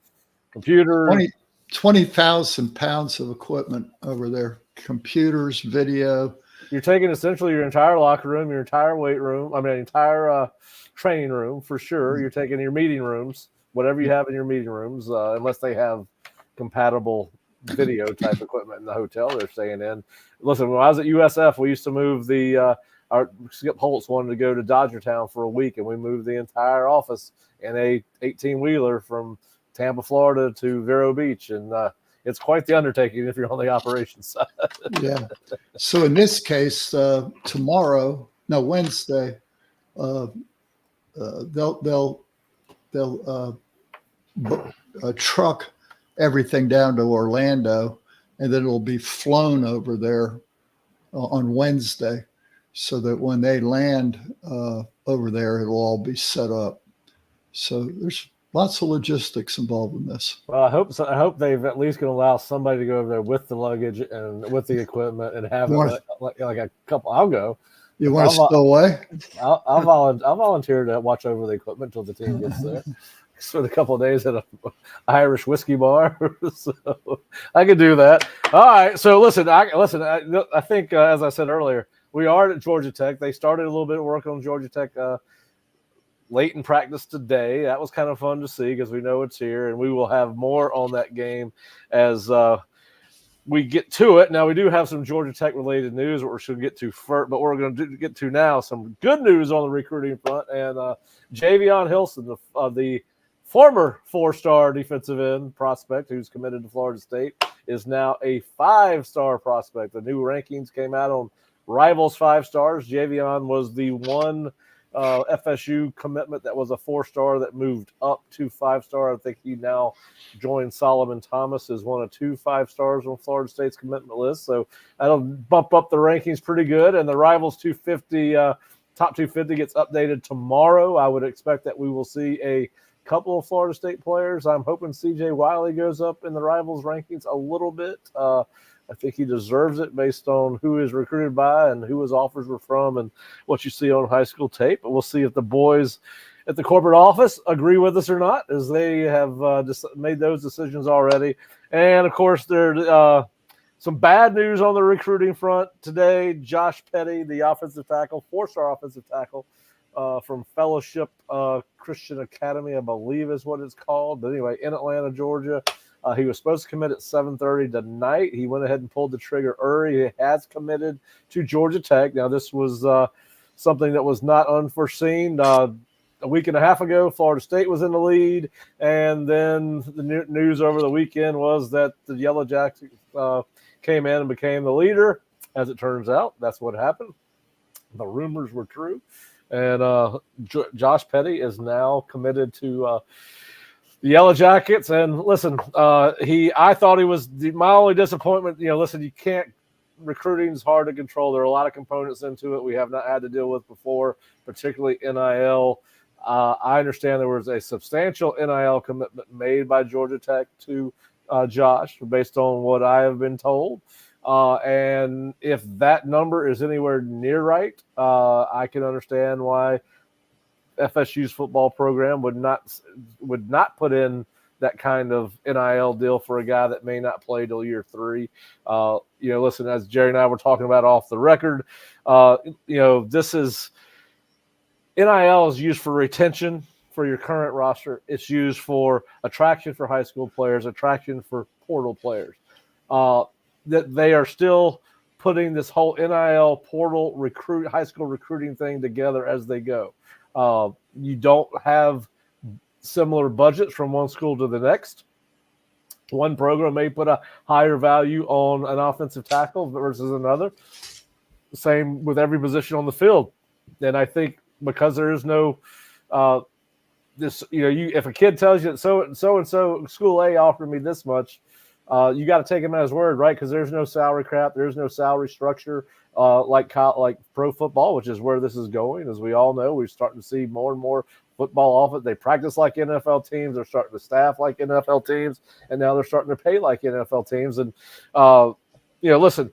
computers, 20,000 pounds of equipment over there, computers, video. You're taking essentially your entire locker room, your entire weight room, entire training room for sure. Mm-hmm. You're taking your meeting rooms, whatever you have in your meeting rooms, unless they have compatible video type equipment in the hotel they're staying in. Listen, when I was at USF, we used to move the Skip Holtz wanted to go to Dodgertown for a week, and we moved the entire office in a 18-wheeler from Tampa, Florida to Vero Beach, and it's quite the undertaking if you're on the operations side. Yeah. So in this case, Wednesday, they'll truck everything down to Orlando, and then it'll be flown over there on Wednesday, so that when they land over there, it'll all be set up. So there's lots of logistics involved in this. Well, I hope so. I hope they've at least going to allow somebody to go over there with the luggage and with the equipment and have like a couple. I'll go. You want to stow away? I'll volunteer to watch over the equipment until the team gets there. Spend a couple of days at an Irish whiskey bar, so I could do that. All right. So listen. I think as I said earlier, we are at Georgia Tech. They started a little bit of work on Georgia Tech late in practice today. That was kind of fun to see because we know it's here, and we will have more on that game as we get to it. Now, we do have some Georgia Tech related news that we should get to first, but we're going to get to now some good news on the recruiting front. And Javion Hilson, the former 4-star defensive end prospect who's committed to Florida State, is now a 5-star prospect. The new rankings came out on Rivals 5 stars. Javion was the one FSU commitment that was a 4-star that moved up to 5-star. I think he now joined Solomon Thomas as one of 2 5-stars on Florida State's commitment list. So that'll bump up the rankings pretty good. And the Rivals 250, top 250 gets updated tomorrow. I would expect that we will see a couple of Florida State players. I'm hoping CJ Wiley goes up in the Rivals rankings a little bit. I think he deserves it based on who is recruited by and who his offers were from and what you see on high school tape. But we'll see if the boys at the corporate office agree with us or not, as they have made those decisions already. And, of course, there's some bad news on the recruiting front today. Josh Petty, the offensive tackle, 4-star offensive tackle, from Fellowship Christian Academy, I believe is what it's called. But anyway, in Atlanta, Georgia. He was supposed to commit at 7:30 tonight. He went ahead and pulled the trigger early. He has committed to Georgia Tech. Now, this was something that was not unforeseen. A week and a half ago, Florida State was in the lead. And then the news over the weekend was that the Yellow Jackets came in and became the leader. As it turns out, that's what happened. The rumors were true. And Josh Petty is now committed to the Yellow Jackets. And listen, I thought he was my only disappointment. Listen, recruiting is hard to control. There are a lot of components into it we have not had to deal with before, particularly NIL. I understand there was a substantial NIL commitment made by Georgia Tech to Josh, based on what I have been told. And if that number is anywhere near right, I can understand why FSU's football program would not put in that kind of NIL deal for a guy that may not play till year 3. Listen, as Jerry and I were talking about off the record, this is NIL is used for retention for your current roster. It's used for attraction for high school players, attraction for portal players. That they are still putting this whole NIL portal high school recruiting thing together as they go. You don't have similar budgets from one school to the next. One program may put a higher value on an offensive tackle versus another. Same with every position on the field. And I think because there is no if a kid tells you that so and so school A offered me this much, you got to take him at his word, right? Because there's no salary cap, there's no salary structure like pro football, which is where this is going. As we all know, we're starting to see more and more football offense. They practice like NFL teams, they're starting to staff like NFL teams, and now they're starting to pay like NFL teams. And listen,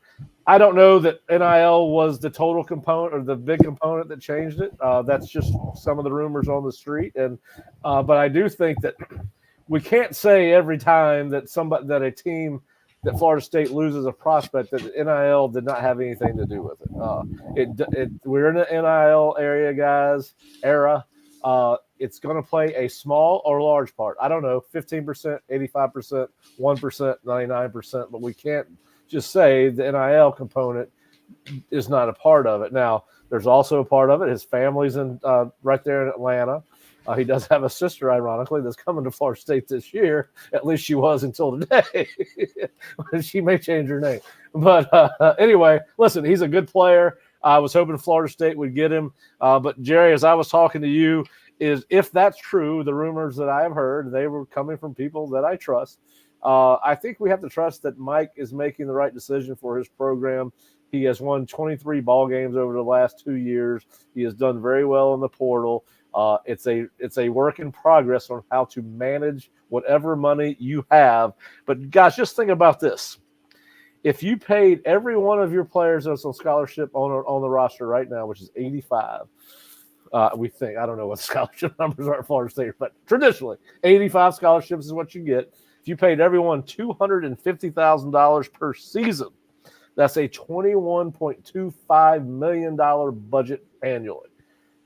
I don't know that NIL was the total component or the big component that changed it. That's just some of the rumors on the street, and but I do think that we can't say every time that a team that Florida State loses a prospect that NIL did not have anything to do with it. We're in the NIL era. It's going to play a small or large part. I don't know, 15%, 85%, 1%, 99%, but we can't just say the NIL component is not a part of it. Now, there's also a part of it. His family's in right there in Atlanta. He does have a sister, ironically, that's coming to Florida State this year. At least she was until today. She may change her name. But anyway, listen, he's a good player. I was hoping Florida State would get him. But, Jerry, as I was talking to you, is if that's true, the rumors that I have heard, they were coming from people that I trust. I think we have to trust that Mike is making the right decision for his program. He has won 23 ball games over the last 2 years. He has done very well in the portal. It's a work in progress on how to manage whatever money you have. But, guys, just think about this. If you paid every one of your players that's on scholarship on the roster right now, which is 85, we think, I don't know what scholarship numbers are at Florida State, but traditionally 85 scholarships is what you get. If you paid everyone $250,000 per season, that's a $21.25 million budget annually.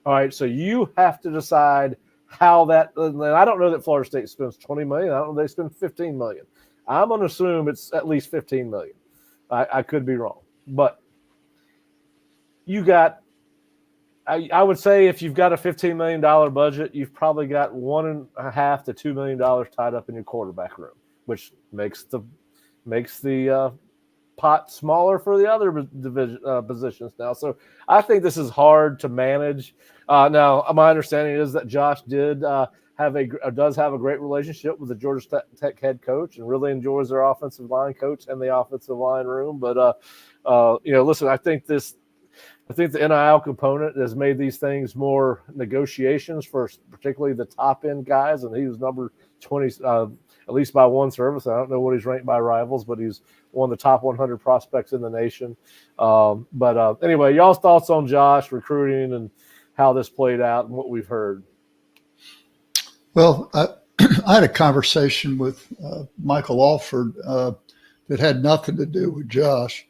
All right, so you have to decide how that. And I don't know that Florida State spends $20 million. I don't know they spend $15 million. I'm going to assume it's at least $15 million. I could be wrong, but you got. I would say if you've got a $15 million budget, you've probably got $1.5 to $2 million tied up in your quarterback room, which makes the pot smaller for the other positions now. So I think this is hard to manage. Now, my understanding is that Josh does have a great relationship with the Georgia Tech head coach and really enjoys their offensive line coach and the offensive line room. But listen, I think the NIL component has made these things more negotiations for particularly the top end guys, and he was number 20. At least by one service. I don't know what he's ranked by rivals, but he's one of the top 100 prospects in the nation. Anyway, y'all's thoughts on Josh recruiting and how this played out and what we've heard. Well, I had a conversation with Michael Alford that had nothing to do with Josh,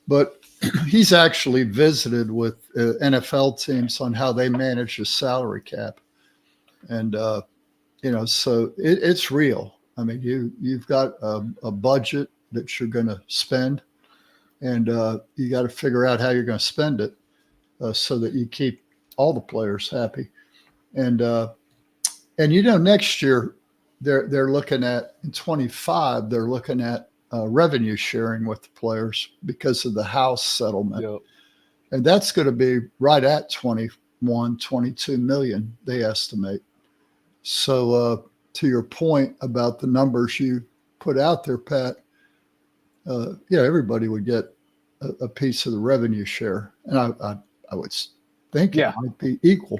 but he's actually visited with NFL teams on how they manage the salary cap. And, so it's real. I mean, you've got a budget that you're going to spend, and you got to figure out how you're going to spend it so that you keep all the players happy. And next year they're looking at in 25 they're looking at revenue sharing with the players because of the house settlement. Yep. And that's going to be right at 22 million, they estimate. So to your point about the numbers you put out there, Pat, everybody would get a piece of the revenue share. And I would think it might be equal.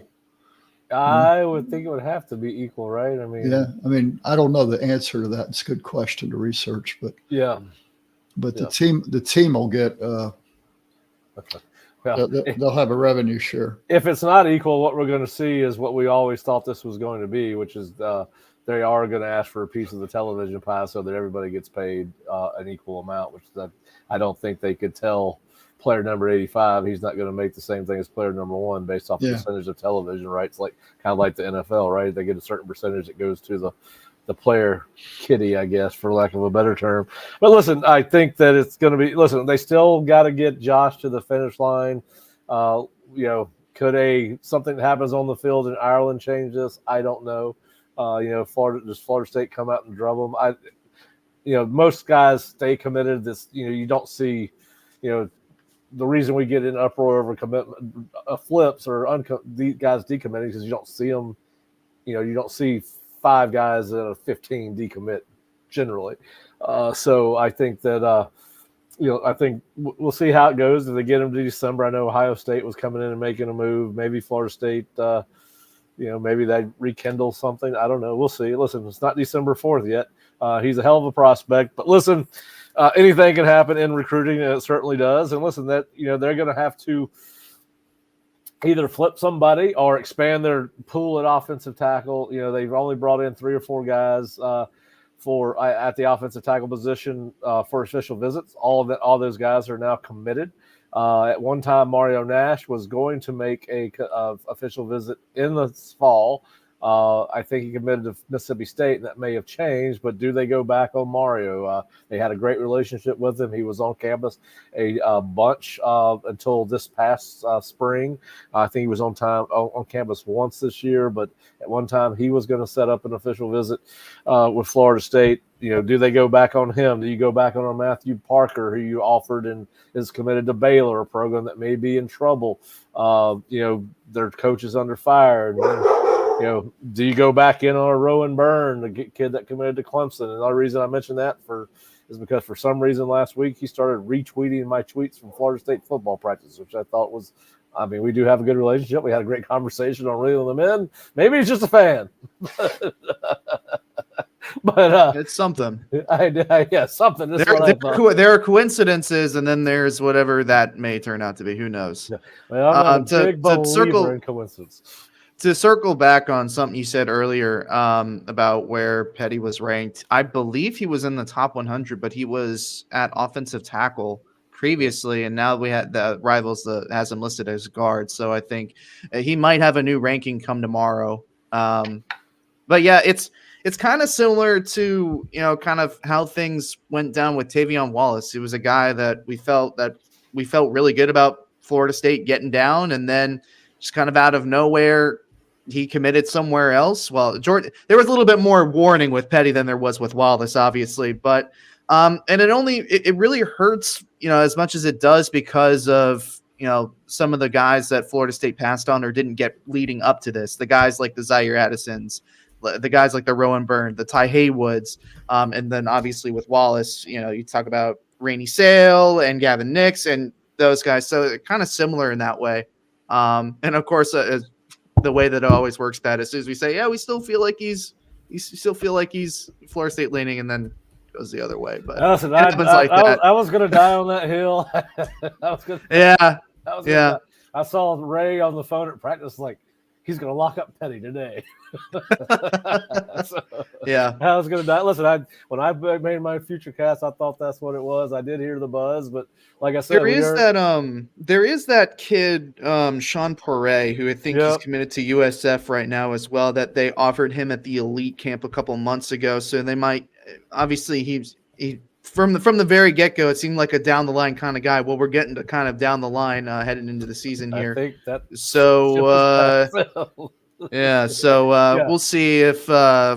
I would think it would have to be equal, right? I mean, I don't know the answer to that. It's a good question to research, but the team will get they'll have a revenue share. If it's not equal, what we're going to see is what we always thought this was going to be, which is they are going to ask for a piece of the television pie so that everybody gets paid an equal amount, which I don't think they could tell player number 85 he's not going to make the same thing as player number 1 based off the percentage of television rights, like kind of like the NFL, right? They get a certain percentage that goes to the player kitty, I guess, for lack of a better term. But listen, I think that it's going to be – listen, they still got to get Josh to the finish line. Could something that happens on the field in Ireland change this? I don't know. Does Florida State come out and drub them? Most guys stay committed. You don't see, the reason we get in uproar over commitment flips or the guys decommitting because you don't see them. You don't see 5 guys out of 15 decommit generally. So I think that I think we'll see how it goes. If they get them to December, I know Ohio State was coming in and making a move. Maybe Florida State. Maybe they rekindle something. I don't know. We'll see. Listen, it's not December 4th yet. He's a hell of a prospect. But listen, anything can happen in recruiting, and it certainly does. And listen, that they're going to have to either flip somebody or expand their pool at offensive tackle. They've only brought in 3 or 4 guys at the offensive tackle position for official visits. All those guys are now committed. At one time, Mario Nash was going to make a official visit in the fall, I think he committed to Mississippi State, and that may have changed, but do they go back on Mario? They had a great relationship with him. He was on campus a bunch until this past spring. I think he was on campus once this year, but at one time he was going to set up an official visit with Florida State. Do they go back on him? Do you go back on Matthew Parker, who you offered and is committed to Baylor, a program that may be in trouble? Their coach is under fire. And then, do you go back in on a Rowan Byrne, the kid that committed to Clemson? And the only reason I mentioned that is because for some reason last week he started retweeting my tweets from Florida State football practice, which I thought was, we do have a good relationship. We had a great conversation on reeling them in. Maybe he's just a fan. But it's something. Something. There are coincidences, and then there's whatever that may turn out to be. Who knows? Yeah. Well, I'm not a big believer in coincidence. To circle back on something you said earlier about where Petty was ranked, I believe he was in the top 100, but he was at offensive tackle previously, and now we had the Rivals that has him listed as guard. So I think he might have a new ranking come tomorrow. But yeah, it's kind of similar to, kind of how things went down with Tavion Wallace. He was a guy that we felt really good about Florida State getting down, and then just kind of out of nowhere, he committed somewhere else. Well, there was a little bit more warning with Petty than there was with Wallace, obviously, but and it really hurts, as much as it does because of, some of the guys that Florida State passed on or didn't get leading up to this. The guys like the Zaire Addisons, the guys like the Rowan Byrne, the Ty Haywoods, and then obviously with Wallace, you talk about Rainey Sale and Gavin Nix and those guys. So kind of similar in that way. And of course, the way that it always works best is we say, yeah, we still feel like he's Florida State leaning, and then goes the other way. But listen, I was going to die on that hill. I saw Ray on the phone at practice, like, he's going to lock up Petty today. Yeah, I was going to die. Listen, when I made my future cast, I thought that's what it was. I did hear the buzz, but like I said, there is that kid, Sean Poirier, who I think he's committed to USF right now as well, that they offered him at the elite camp a couple months ago. So they might, obviously he from the very get-go, it seemed like a down the line kind of guy. Well, we're getting to kind of down the line heading into the season here. I think that we'll see if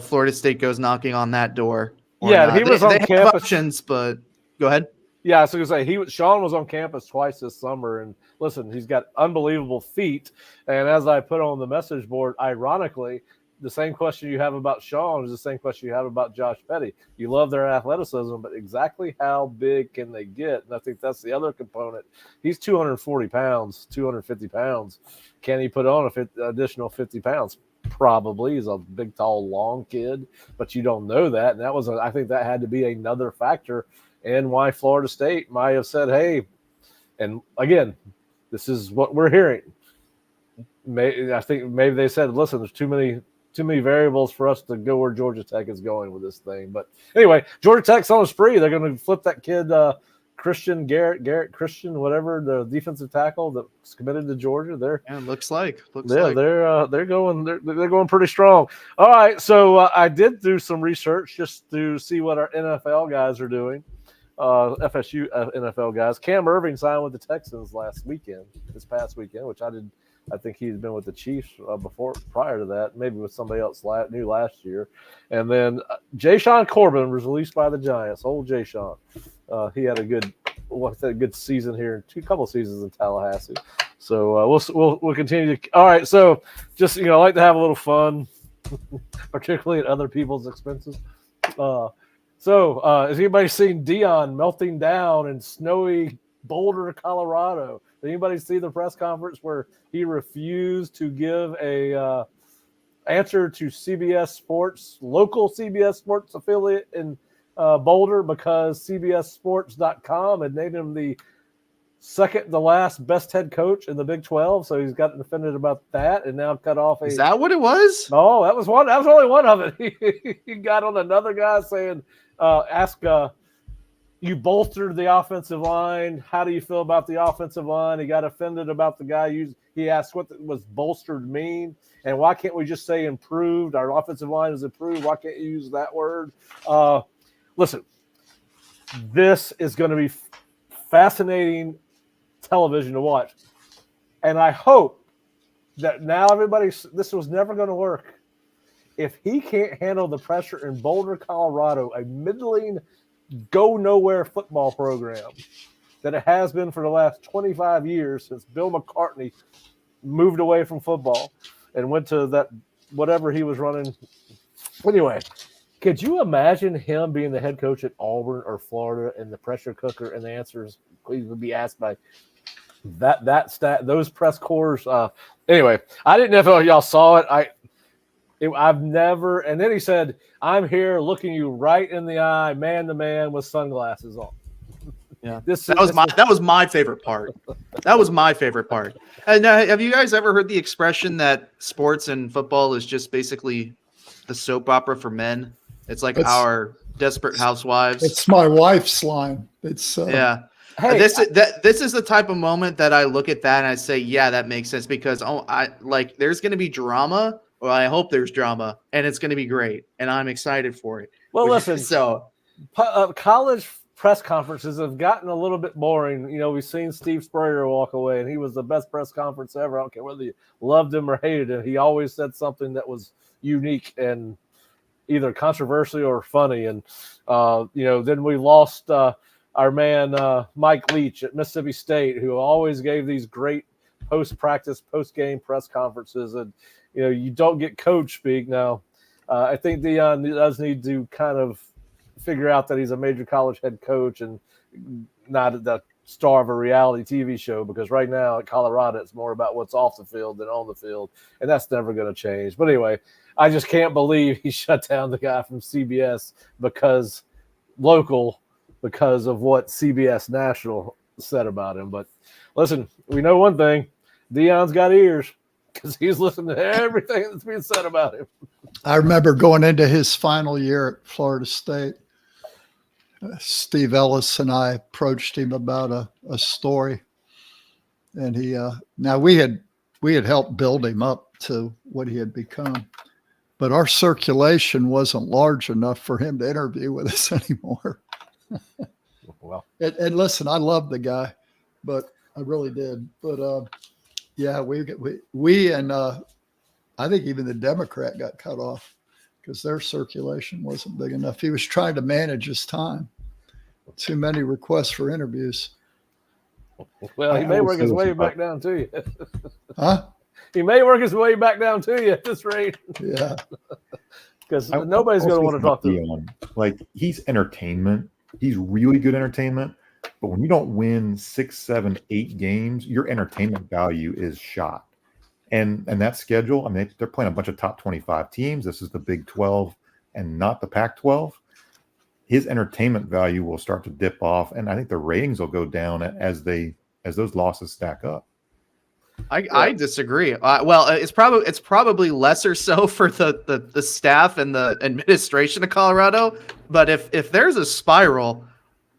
Florida State goes knocking on that door. Yeah, he was on campus. Options, but go ahead. Yeah, I was going to say Sean was on campus twice this summer, and listen, he's got unbelievable feet. And as I put on the message board, ironically, the same question you have about Sean is the same question you have about Josh Petty. You love their athleticism, but exactly how big can they get? And I think that's the other component. He's 240 pounds, 250 pounds. Can he put on an additional 50 pounds? Probably. He's a big, tall, long kid, but you don't know that. And I think that had to be another factor in why Florida State might have said, hey, and again, this is what we're hearing. I think maybe they said, listen, there's too many variables for us to go where Georgia Tech is going with this thing. But anyway, Georgia Tech's on a spree. They're going to flip that kid, Garrett Christian, whatever, the defensive tackle that's committed to Georgia. Looks like they're going pretty strong. All right, so I did do some research just to see what our NFL guys are doing. FSU NFL guys. Cam Irving signed with the Texans this past weekend, which I did. I think he's been with the Chiefs prior to that, maybe with somebody else new last year. And then Jayshon Corbin was released by the Giants. Old Jayshon. He had a good season here, couple seasons in Tallahassee. So we'll continue to. All right, so just I like to have a little fun, particularly at other people's expenses. So has anybody seen Dion melting down in snowy Boulder, Colorado? Did anybody see the press conference where he refused to give a answer to CBS Sports, local CBS Sports affiliate in Boulder, because CBSSports.com had named him the second to last best head coach in the Big 12? So he's gotten offended about that and now cut off. Is that what it was? No, that was one. That was only one of it. He got on another guy saying, ask You bolstered the offensive line. How do you feel about the offensive line? He got offended about the guy. He asked what was bolstered mean, and why can't we just say improved? Our offensive line is improved. Why can't you use that word? Listen, this is going to be fascinating television to watch, and I hope that now this was never going to work. If he can't handle the pressure in Boulder, Colorado, a middling, go-nowhere football program that it has been for the last 25 years since Bill McCartney moved away from football and went to that whatever he was running. Anyway, could you imagine him being the head coach at Auburn or Florida and the pressure cooker and the answers would be asked by those press corps? Anyway, I didn't know if y'all saw it. I've never, and then he said, "I'm here looking you right in the eye, man to man, with sunglasses on." Yeah, that was my favorite part. That was my favorite part. And have you guys ever heard the expression that sports and football is just basically the soap opera for men? It's like our Desperate Housewives. It's my wife's line. It's yeah. Hey, this is the type of moment that I look at that and I say, yeah, that makes sense, because there's going to be drama. Well, I hope there's drama, and it's going to be great, and I'm excited for it. Well, listen, college press conferences have gotten a little bit boring. You know, we've seen Steve Spurrier walk away, and he was the best press conference ever. I don't care whether you loved him or hated him. He always said something that was unique and either controversial or funny. And, then we lost our man Mike Leach at Mississippi State, who always gave these great post-practice, post-game press conferences. And, you don't get coach speak now. I think Deion does need to kind of figure out that he's a major college head coach and not the star of a reality TV show, because right now at Colorado, it's more about what's off the field than on the field, and that's never going to change. But anyway, I just can't believe he shut down the guy from CBS because of what CBS National said about him. But listen, we know one thing: Deion's got ears, because he's listening to everything that's being said about him. I remember going into his final year at Florida State. Steve Ellis and I approached him about a story, and he now we had helped build him up to what he had become, but our circulation wasn't large enough for him to interview with us anymore. Well, and listen, I love the guy, but I really did. But yeah, we and I think even the Democrat got cut off because their circulation wasn't big enough. He was trying to manage his time. Too many requests for interviews. Well, he may work his way back down to you. Huh? He may work his way back down to you at this rate. Yeah. Because nobody's going to want to talk to him. Like, he's entertainment. He's really good entertainment. But when you don't win 6, 7, 8 games, your entertainment value is shot. And that schedule, I mean, they're playing a bunch of top 25 teams. This is the Big 12 and not the Pac-12. His entertainment value will start to dip off, and I think the ratings will go down as those losses stack up. I disagree. Well, it's probably lesser so for the staff and the administration of Colorado. But if there's a spiral,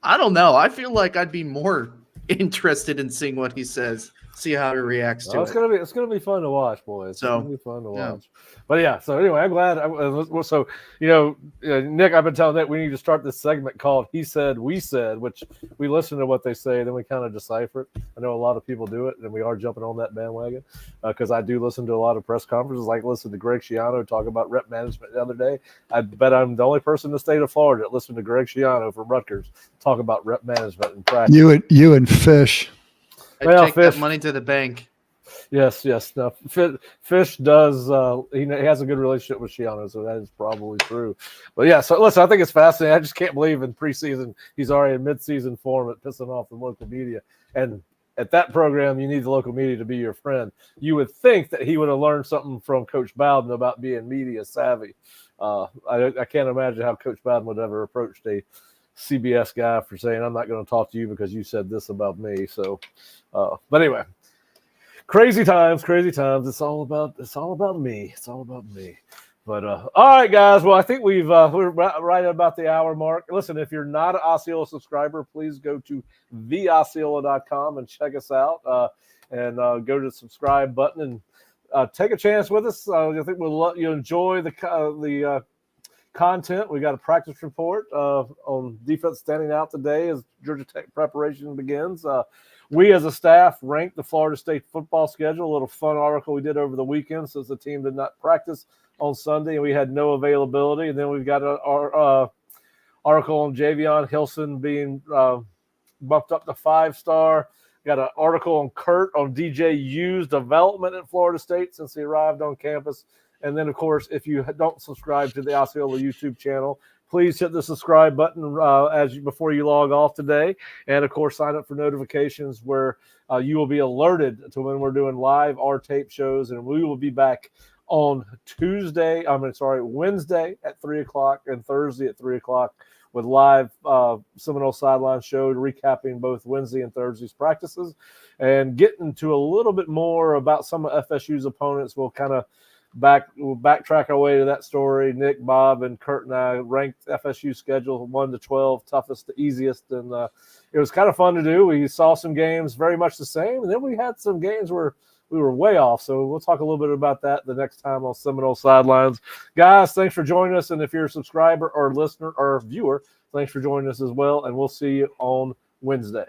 I don't know. I feel like I'd be more interested in seeing what he says, see how he reacts to it. It's gonna be fun to watch, boys. It's gonna be fun to watch. But yeah, so anyway, I'm glad. So Nick, I've been telling Nick we need to start this segment called "He Said, We Said," which we listen to what they say, then we kind of decipher it. I know a lot of people do it, and we are jumping on that bandwagon because I do listen to a lot of press conferences. Like listen to Greg Schiano talk about rep management the other day. I bet I'm the only person in the state of Florida that listened to Greg Schiano from Rutgers talk about rep management and practice. You and Fish. I take that money to the bank. Yes. No, Fish does. He has a good relationship with Schiano, so that is probably true. But yeah, so listen, I think it's fascinating. I just can't believe in preseason he's already in midseason form at pissing off the local media. And at that program, you need the local media to be your friend. You would think that he would have learned something from Coach Bowden about being media savvy. I can't imagine how Coach Bowden would ever approached a CBS guy for saying, "I'm not going to talk to you because you said this about me." So, but anyway. Crazy times. It's all about me. But all right, guys. Well, I think we're right about the hour mark. Listen, if you're not an Osceola subscriber, please go to theosceola.com and check us out. And go to the subscribe button and take a chance with us. I think you'll enjoy the content. We got a practice report on defense standing out today as Georgia Tech preparation begins. We as a staff ranked the Florida State football schedule. A little fun article we did over the weekend since the team did not practice on Sunday and we had no availability. And then we've got our article on Javion Hilson being bumped up to 5-star. Got an article on Kurt on DJU's development at Florida State since he arrived on campus. And then, of course, if you don't subscribe to the Osceola YouTube channel, please hit the subscribe button before you log off today. And, of course, sign up for notifications where you will be alerted to when we're doing live or tape shows. And we will be back on Wednesday at 3 o'clock and Thursday at 3 o'clock with live Seminole Sidelines show recapping both Wednesday and Thursday's practices and getting to a little bit more about some of FSU's opponents. We'll kind of backtrack our way to that story. Nick, Bob, and Kurt and I ranked FSU schedule 1 to 12, toughest to easiest, and it was kind of fun to do. We saw some games very much the same, and then we had some games where we were way off. So we'll talk a little bit about that the next time on Seminole Sidelines. Guys, thanks for joining us, and if you're a subscriber or listener or viewer, thanks for joining us as well, and we'll see you on Wednesday.